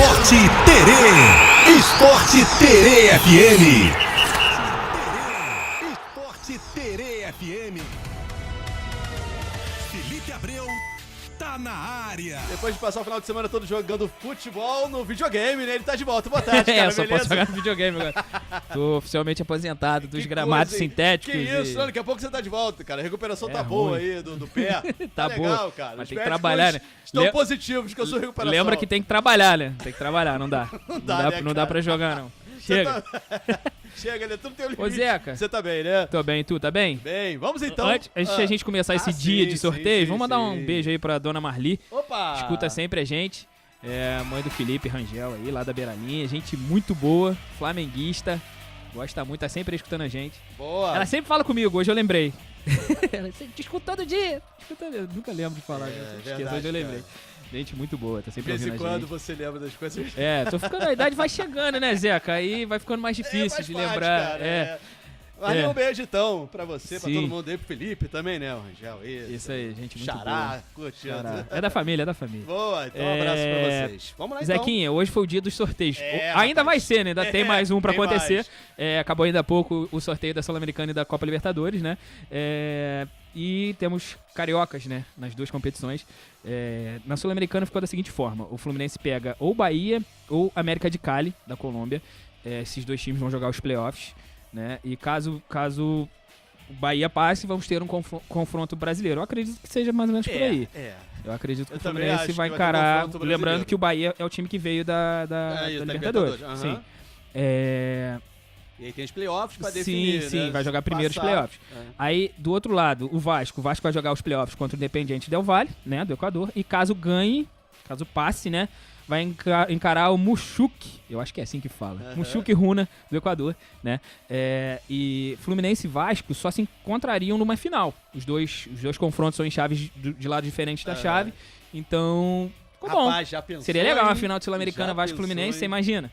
Esporte Terê. Esporte Terê FM. Esporte Terê FM. Felipe Abreu tá na área. Depois de passar o final de semana todo jogando futebol no videogame, né? Ele tá de volta. Boa tarde, cara, só beleza? posso jogar no videogame agora. Tô oficialmente aposentado dos gramados coisa, hein? sintéticos. Que isso, daqui a pouco você tá de volta, cara. A recuperação tá boa aí do pé. Tá legal, boa, cara. mas Os tem que médicos trabalhar, né? Estão positivos que eu sou recuperação. Lembra que tem que trabalhar, né? Tem que trabalhar, não dá. Não dá pra jogar, não. Chega. Chega, né? Tudo tem um limite. Ô, Zeca. Você tá bem, né? Tô bem, tu tá bem? Bem, vamos então. Antes de a gente começar esse dia de sorteio, vamos mandar um sim. beijo aí pra dona Marli. Opa! Escuta sempre a gente. É a mãe do Felipe Rangel aí, lá da Beiralinha. Gente muito boa, flamenguista. Gosta muito, tá sempre escutando a gente. Boa! Ela sempre fala comigo, hoje eu lembrei. Ela sempre te escuta todo dia. Eu nunca lembro de falar. Esqueço, hoje eu lembrei. Gente muito boa, tá sempre De vez ouvindo em a quando gente. você lembra das coisas. Tô ficando, a idade vai chegando, né, Zeca? Aí vai ficando mais difícil de lembrar. Cara, Mas um beijo então pra você, pra Sim. todo mundo aí, pro Felipe também, né, o Rangel? Isso aí, gente muito Xará, boa. curtindo. Xará. É da família, é da família. Boa, então um abraço pra vocês. Vamos lá então. Zequinha, hoje foi o dia dos sorteios. rapaz. Ainda vai ser, né? Ainda tem mais um pra tem acontecer. mais. Acabou ainda há pouco o sorteio da Sul-Americana e da Copa Libertadores, né? E temos cariocas, né? Nas duas competições. Na Sul-Americana ficou da seguinte forma: o Fluminense pega ou Bahia ou América de Cali, da Colômbia. Esses dois times vão jogar os playoffs, né? E caso o Bahia passe, vamos ter um confronto brasileiro. Eu acredito que seja mais ou menos por aí. Eu acredito que o Fluminense vai encarar. Lembrando que o Bahia é o time que veio da Libertadores. Uhum. Sim. E aí tem os playoffs pra definir. Sim, né? vai jogar primeiro os Passar. playoffs. Aí, do outro lado, o Vasco vai jogar os playoffs contra o Independiente Del Valle, né, do Equador. E caso passe, né, vai encarar o Muxuque, eu acho que é assim que fala, Muxuque Runa, do Equador, né. E Fluminense e Vasco só se encontrariam numa final. Os dois confrontos são em chaves de lados diferentes da chave. Então, ficou bom. Rapaz, já pensou, Seria legal uma hein? final de Sul-Americana Já Vasco-Fluminense, pensou, você hein? imagina?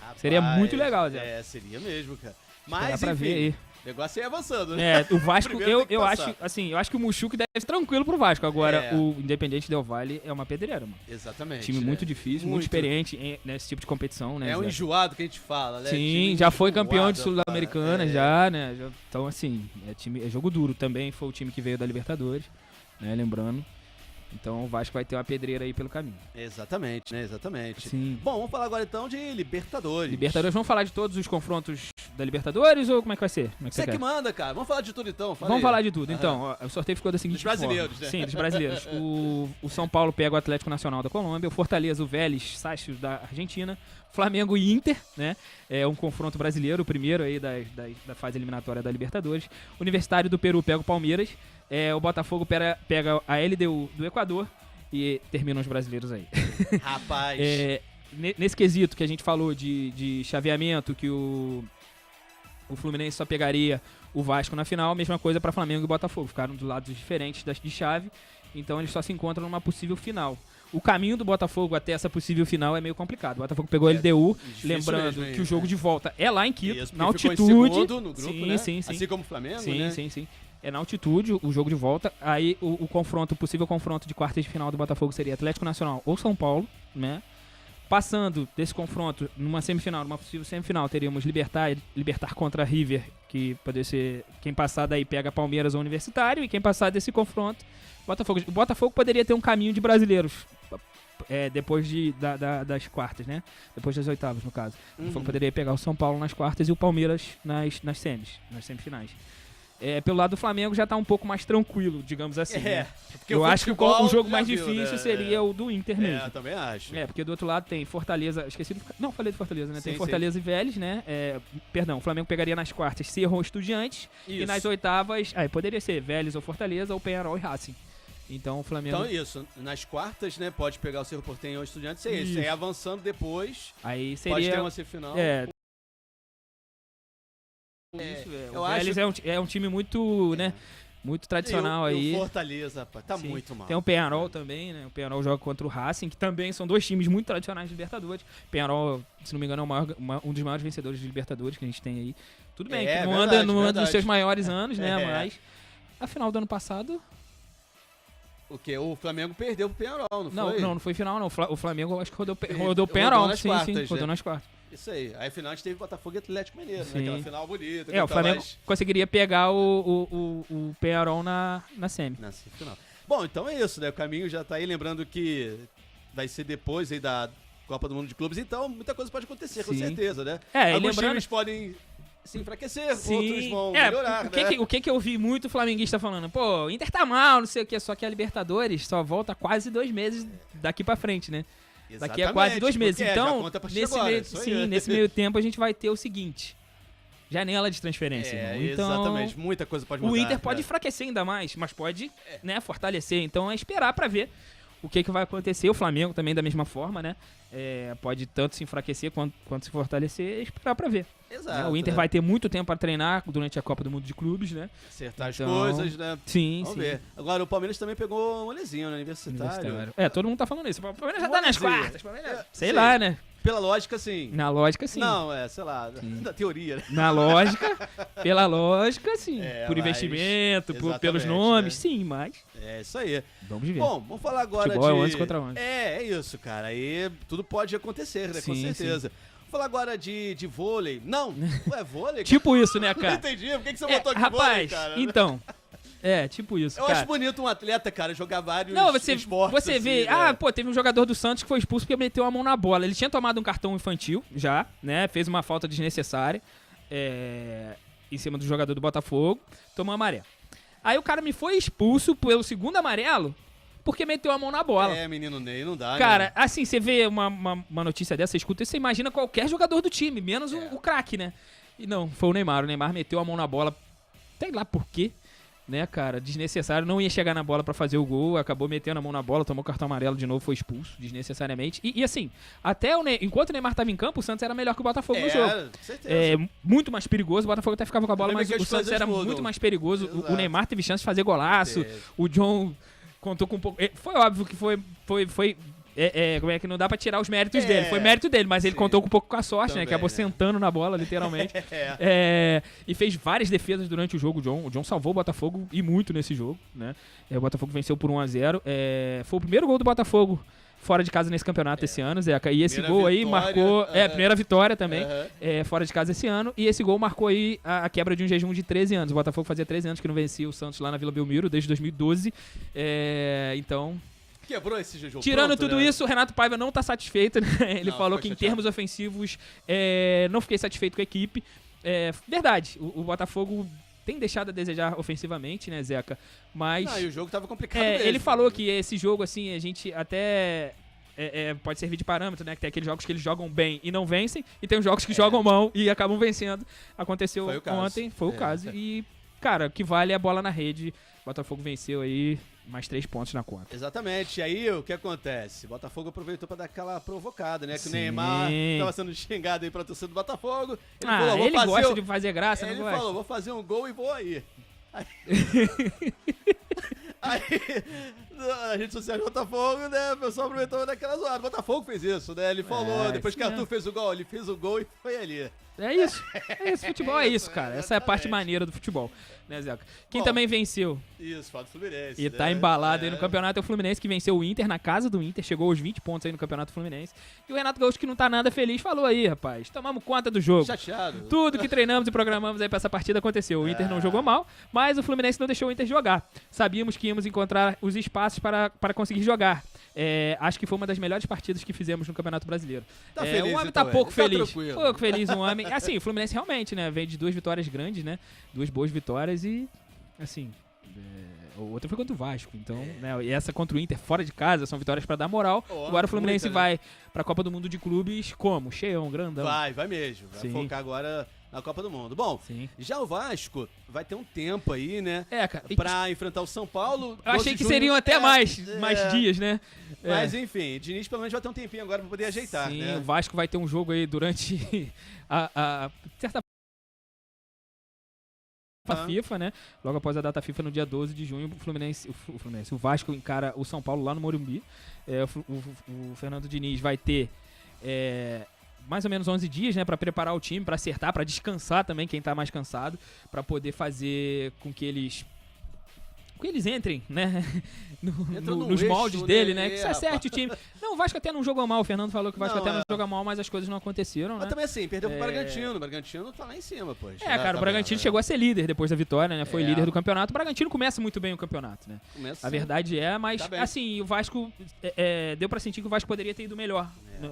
Rapaz, Seria muito legal, Zé. Seria mesmo, cara. Dá Mas, pra enfim, ver aí. o negócio é ir avançando, né? O Vasco, Primeiro tem que eu passar. acho que o Muxuque deve ser tranquilo pro Vasco. Agora, o Independiente Del Valle é uma pedreira, mano. Exatamente. Time muito difícil, muito Muito. experiente nesse tipo de competição, né? É um Zé? enjoado que a gente fala, né? Sim, Time já foi campeão de enjoado, Sul-Americana, cara. já, né? Então, assim, é jogo duro também. Foi o time que veio da Libertadores, né? Lembrando. Então, o Vasco vai ter uma pedreira aí pelo caminho. Exatamente, né? Exatamente. Sim. Bom, vamos falar agora então de Libertadores. Libertadores, vamos falar de todos os confrontos da Libertadores ou como é que vai ser? Como é que Você você que quer? manda, cara. Vamos falar de tudo então. Fala Vamos aí. falar de tudo. Aham. Então, ó, o sorteio ficou da seguinte Dos brasileiros, forma. né? Sim, dos brasileiros. O São Paulo pega o Atlético Nacional da Colômbia, o Fortaleza, o Vélez, Sarsfield da Argentina, Flamengo e Inter, né? É um confronto brasileiro, o primeiro aí da fase eliminatória da Libertadores. Universitário do Peru pega o Palmeiras, o Botafogo pega a LDU do Equador e terminam os brasileiros aí. Rapaz. Nesse quesito que a gente falou de chaveamento, que o Fluminense só pegaria o Vasco na final, mesma coisa para Flamengo e Botafogo. Ficaram dos lados diferentes de chave, então eles só se encontram numa possível final. O caminho do Botafogo até essa possível final é meio complicado. O Botafogo pegou a LDU, lembrando mesmo, que o jogo de volta é lá em Quito, Isso, na porque altitude. ficou em segundo no grupo, sim, né? sim. Assim como o Flamengo, sim, né? sim. É na altitude o jogo de volta. Aí o possível confronto de quartas de final do Botafogo seria Atlético Nacional ou São Paulo, né? Passando desse confronto numa semifinal, numa possível semifinal, teríamos Libertar contra River, que poderia ser quem passar daí pega Palmeiras ou Universitário, e quem passar desse confronto, Botafogo. O Botafogo poderia ter um caminho de brasileiros depois das quartas, né? Depois das oitavas, no caso. O Botafogo poderia pegar o São Paulo nas quartas e o Palmeiras nas semifinais. Pelo lado do Flamengo já tá um pouco mais tranquilo, digamos assim, né? Porque Eu o acho que o futebol jogo já mais viu, difícil né? seria o do Inter mesmo. Também acho. Porque do outro lado tem Fortaleza, Não, falei de Fortaleza, né? Sim, Tem Fortaleza e Vélez, né? Perdão, o Flamengo pegaria nas quartas Cerro ou Estudiantes. Isso. E nas oitavas, poderia ser Vélez ou Fortaleza, ou Peñarol e Racing. Então o Flamengo... Então isso, nas quartas, né, pode pegar o Cerro Porteño ou Estudiantes, é isso. Aí avançando depois, Aí seria... pode ter uma semifinal. O Vélez é um time muito, né? Muito tradicional e aí. o Fortaleza, rapaz, tá Sim. muito mal. Tem o Peñarol também, né? O Peñarol joga contra o Racing, que também são dois times muito tradicionais de Libertadores. O Peñarol, se não me engano, é um dos maiores vencedores de Libertadores que a gente tem aí. Tudo bem, que não anda nos seus maiores anos, né? Mas a final do ano passado O quê? O Flamengo perdeu pro Penharol, não foi? Não foi final, não. O Flamengo acho que rodou Rodou Penharol. nas Sim, quartas, sim, né? rodou nas quartas. Isso aí. Aí, final, a gente teve Botafogo e Atlético Mineiro, né? Sim. Aquela final bonita. O Flamengo conseguiria pegar o Penharol na semi. Na final. Bom, então é isso, né? O caminho já tá aí, lembrando que vai ser depois aí da Copa do Mundo de Clubes, então muita coisa pode acontecer, com Sim. certeza, né? É, e alguns lembrando... times podem se enfraquecer, Sim. outros vão melhorar, né? O que eu vi muito flamenguista falando? Pô, o Inter tá mal, não sei o que, só que a Libertadores só volta quase 2 meses daqui pra frente, né? Daqui a quase 2 meses. Porque Então, já conta a partir de agora, isso aí. nesse meio tempo a gente vai ter o seguinte: janela de transferência, irmão. Então, exatamente. Muita coisa pode mudar. o Inter pode né? enfraquecer ainda mais, mas pode, né, fortalecer. Então é esperar pra ver o que vai acontecer. O Flamengo também da mesma forma, né? Pode tanto se enfraquecer quanto se fortalecer, esperar pra ver. Exato. O Inter vai ter muito tempo pra treinar durante a Copa do Mundo de Clubes, né? acertar Então, as coisas, né? Sim, Vamos sim. ver. Agora, o Palmeiras também pegou um molezinho, né? Universitário. Todo mundo tá falando isso. O Palmeiras já tá nas Molezinho. quartas. Palmeiras... Sei sim. lá, né? Pela lógica, sim. Na lógica, sim. Não, sei lá, da teoria, né? Na lógica, pela lógica, sim. Por mas- investimento, pelos exatamente, nomes, né? sim, mas É isso aí. vamos ver. Bom, vamos falar agora Futebol de... é 11 contra 11. É isso, cara. Aí tudo pode acontecer, né? Com Sim, certeza. Vamos falar agora de vôlei. Não, não é vôlei? Tipo isso, né, Não cara? entendi. Por que você botou aqui vôlei, Rapaz, cara? então... tipo isso, Eu cara. acho bonito um atleta, cara, jogar vários Não, esportes. você vê... assim, né? Pô, teve um jogador do Santos que foi expulso porque meteu a mão na bola. Ele tinha tomado um cartão infantil já, né? Fez uma falta desnecessária em cima do jogador do Botafogo. Tomou amarelo. Aí o cara me foi expulso pelo segundo amarelo porque meteu a mão na bola. Menino Ney, não dá, Cara, né? assim, você vê uma notícia dessa, você escuta e você imagina qualquer jogador do time, menos o craque, né? E não, foi o Neymar. O Neymar meteu a mão na bola, sei lá por quê, né, cara? Desnecessário, não ia chegar na bola pra fazer o gol, acabou metendo a mão na bola, tomou cartão amarelo de novo, foi expulso desnecessariamente. E assim, enquanto o Neymar tava em campo, o Santos era melhor que o Botafogo no jogo. Com certeza. Muito mais perigoso, o Botafogo até ficava com a bola, Também mas que as o Santos coisas era mudam. muito mais perigoso. Exato. O Neymar teve chance de fazer golaço, Teve. o John contou com um pouco... Foi óbvio que foi como é que não dá pra tirar os méritos dele? Foi mérito dele, mas ele Sim. contou com um pouco com a sorte, Também, né? Acabou né? sentando na bola, literalmente. E fez várias defesas durante o jogo, o John. O John salvou o Botafogo e muito nesse jogo, né? O Botafogo venceu por 1-0. Foi o primeiro gol do Botafogo fora de casa nesse campeonato esse ano, Zeca. E esse Primeira gol aí vitória, marcou... primeira vitória também, Aham. fora de casa esse ano. E esse gol marcou aí a quebra de um jejum de 13 anos. O Botafogo fazia 13 anos que não vencia o Santos lá na Vila Belmiro, desde 2012. Então... Quebrou esse jejum. Tirando Pronto, tudo né? isso, o Renato Paiva não tá satisfeito, né? Ele Não, falou ficou que em chateado. termos ofensivos não fiquei satisfeito com a equipe. Verdade, o Botafogo tem deixado a desejar ofensivamente, né, Zeca? Mas Não, e o jogo tava complicado mesmo. ele falou que esse jogo, assim, a gente até... pode servir de parâmetro, né? Que tem aqueles jogos que eles jogam bem e não vencem, e tem os jogos que jogam mal e acabam vencendo. Aconteceu Foi o caso. ontem, foi o caso. E, cara, o que vale é a bola na rede. O Botafogo venceu aí, mais 3 pontos na conta. Exatamente. E aí, o que acontece? O Botafogo aproveitou pra dar aquela provocada, né? Que Sim. o Neymar tava sendo xingado aí pra torcida do Botafogo. Ele Ah, falou, vou ele fazer gosta o- de fazer graça, Ele não gosta? falou, vou fazer um gol e vou aí. Aí, na rede social do Botafogo, né, o pessoal aproveitou daquela zoada. O Botafogo fez isso, né? Ele falou, depois isso que Arthur mesmo. fez o gol, ele fez o gol e foi ali. É isso. Futebol é isso, cara. Essa é a parte Exatamente. maneira do futebol, né, Zeca? Quem Bom, também venceu Isso, fala do Fluminense. e tá né? embalado aí no campeonato é o Fluminense, que venceu o Inter na casa do Inter, chegou aos 20 pontos aí no campeonato Fluminense. E o Renato Gaúcho, que não tá nada feliz, falou aí, rapaz, tomamos conta do jogo. Chateado. Tudo que treinamos e programamos aí pra essa partida aconteceu. O Inter não jogou mal, mas o Fluminense não deixou o Inter jogar. Sabíamos que íamos encontrar os espaços para conseguir jogar. Acho que foi uma das melhores partidas que fizemos no Campeonato Brasileiro. Tá feliz, o homem então, tá pouco ele? Tá feliz. tranquilo. Pouco feliz um homem. Assim, o Fluminense realmente, né, vem de 2 vitórias grandes, né? 2 boas vitórias e, assim... O outro foi contra o Vasco, então, né? E essa contra o Inter fora de casa são vitórias pra dar moral. Oh, Agora o Fluminense muita, né? vai pra Copa do Mundo de Clubes como? Cheião, grandão. Vai mesmo. Vai Sim. focar agora na Copa do Mundo. Bom, Sim. já o Vasco vai ter um tempo aí, né? Cara. Pra enfrentar o São Paulo. Eu 12 achei de que junho. seriam até mais dias, né? Mas enfim, Diniz pelo menos vai ter um tempinho agora pra poder ajeitar, Sim, né? o Vasco vai ter um jogo aí durante a certa FIFA, né? Logo após a data FIFA, no dia 12 de junho, o Vasco encara o São Paulo lá no Morumbi. O Fernando Diniz vai ter mais ou menos 11 dias, né, para preparar o time, para acertar, para descansar também quem tá mais cansado, para poder fazer com que eles que eles entrem, né? Entra no nos eixo, moldes né? dele, né? É, Que se acerte o time. Não, o Vasco até não jogou mal. O Fernando falou que o Vasco Não, até não é. joga mal, mas as coisas não aconteceram, Mas né? também assim, perdeu pro Bragantino. O Bragantino tá lá em cima, pô. Cara, o Bragantino chegou a ser líder depois da vitória, né? Foi É. líder do campeonato. O Bragantino começa muito bem o campeonato, né? Começa A verdade é, mas Tá bem. assim, o Vasco deu pra sentir que o Vasco poderia ter ido melhor,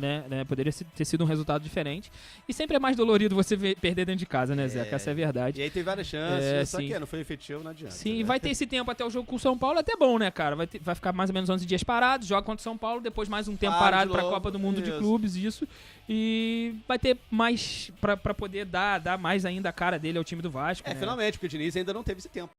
né? Poderia ter sido um resultado diferente. E sempre é mais dolorido você perder dentro de casa, né, Zeca? Essa é a verdade. E aí tem várias chances, só sim. que não foi efetivo, não adianta. Sim, né? e vai ter esse tempo até o jogo com o São Paulo, até bom, né, cara? Vai ficar mais ou menos 11 dias parado, joga contra o São Paulo, depois mais um tempo Para parado de pra novo, Copa do Mundo de isso. Clubes, isso. E vai ter mais pra poder dar mais ainda a cara dele ao time do Vasco, né? Finalmente, porque o Diniz ainda não teve esse tempo.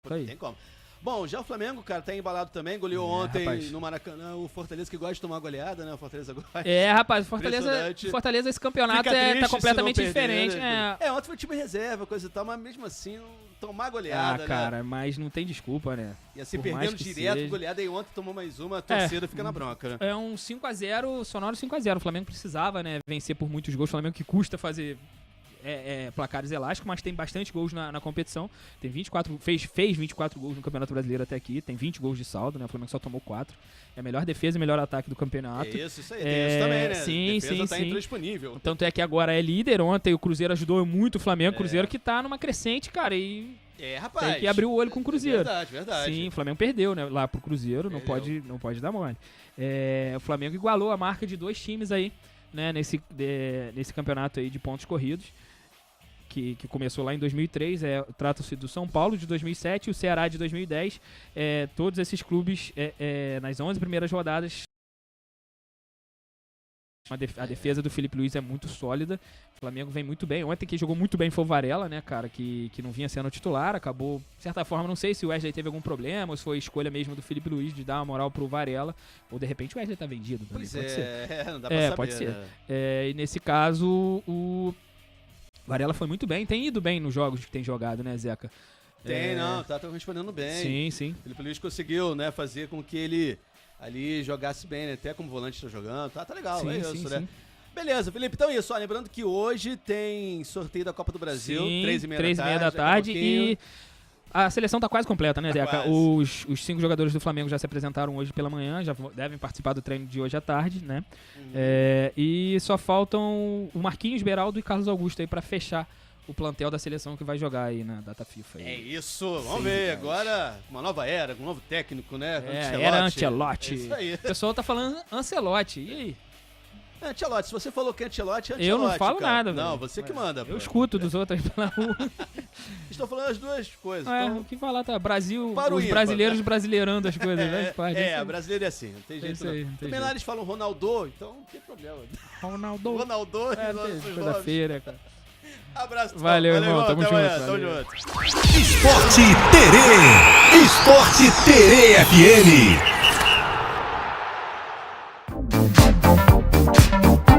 Isso aí. Tem como. Bom, já o Flamengo, cara, tá embalado também, goleou ontem rapaz. no Maracanã, o Fortaleza que gosta de tomar goleada, né? O Fortaleza gosta. Rapaz, Impressionante. Fortaleza esse campeonato Fica triste tá se completamente não perder, diferente. né? Ontem foi time reserva, coisa e tal, mas mesmo assim, não tomar goleada, né? Cara, mas não tem desculpa, né? E assim, por mais perdendo que direto, seja. goleada, e ontem tomou mais uma, a torcida fica na bronca, né? É um 5x0, sonoro 5x0. O Flamengo precisava, né, vencer por muitos gols. O Flamengo que custa fazer placares elásticos, mas tem bastante gols na competição. Tem 24, fez 24 gols no Campeonato Brasileiro até aqui. Tem 20 gols de saldo, né? O Flamengo só tomou 4. É a melhor defesa e melhor ataque do campeonato. Isso aí. Tem isso também, né? Sim, Defesa sim, tá sim. indisponível. Tanto é que agora é líder. Ontem o Cruzeiro ajudou muito o Flamengo. Cruzeiro que tá numa crescente, cara, e Rapaz. tem que abrir o olho com o Cruzeiro. Verdade. Sim, o Flamengo perdeu, né? Lá pro Cruzeiro, não pode dar mole. O Flamengo igualou a marca de 2 times aí, né? Nesse campeonato aí de pontos corridos, que começou lá em 2003. Trata-se do São Paulo de 2007 e o Ceará de 2010. Todos esses clubes, nas 11 primeiras rodadas, a defesa do Felipe Luiz é muito sólida. O Flamengo vem muito bem. Ontem quem jogou muito bem foi o Varela, né, cara, que não vinha sendo titular. Acabou, de certa forma, não sei se o Wesley teve algum problema, ou se foi escolha mesmo do Felipe Luiz de dar uma moral pro Varela, ou de repente o Wesley tá vendido também. Pois pode ser. não dá pra saber. Pode ser. Né? E nesse caso, o Varela foi muito bem, tem ido bem nos jogos que tem jogado, né, Zeca? Tá respondendo bem. Sim, sim. O Felipe Luiz conseguiu, né, fazer com que ele ali jogasse bem, né? Até como volante tá jogando. Tá legal, Sim, é isso, sim, né? sim. Beleza, Felipe, então é isso. Ó, lembrando que hoje tem sorteio da Copa do Brasil, 3h30 da tarde. E a seleção tá quase completa, né, Zeca? quase. Os 5 jogadores do Flamengo já se apresentaram hoje pela manhã, já devem participar do treino de hoje à tarde, né? E só faltam o Marquinhos, Beraldo e Carlos Augusto aí pra fechar o plantel da seleção que vai jogar aí na data FIFA. Aí. É isso, vamos ver. Agora, uma nova era, um novo técnico, né? Era Ancelotti. É isso aí. O pessoal tá falando Ancelotti. E aí? Ancelotti, se você falou que é Ancelotti, Eu não falo cara. nada, Não, velho. você que manda. Eu escuto dos outros pela rua. Estou falando as duas coisas. O que falar, tá? Brasil, Para o os ímpar, brasileiros brasileirando as coisas, né? Brasileiro é assim, não tem jeito isso aí, não. não tem Também lá eles falam Ronaldo, então não tem problema. Ronaldo. Ronaldo e nossos nomes. Segunda-feira, cara. Abraço. Valeu, irmão. Tamo até junto. amanhã, tamo Valeu. junto. Esporte Terê. Esporte Terê FM.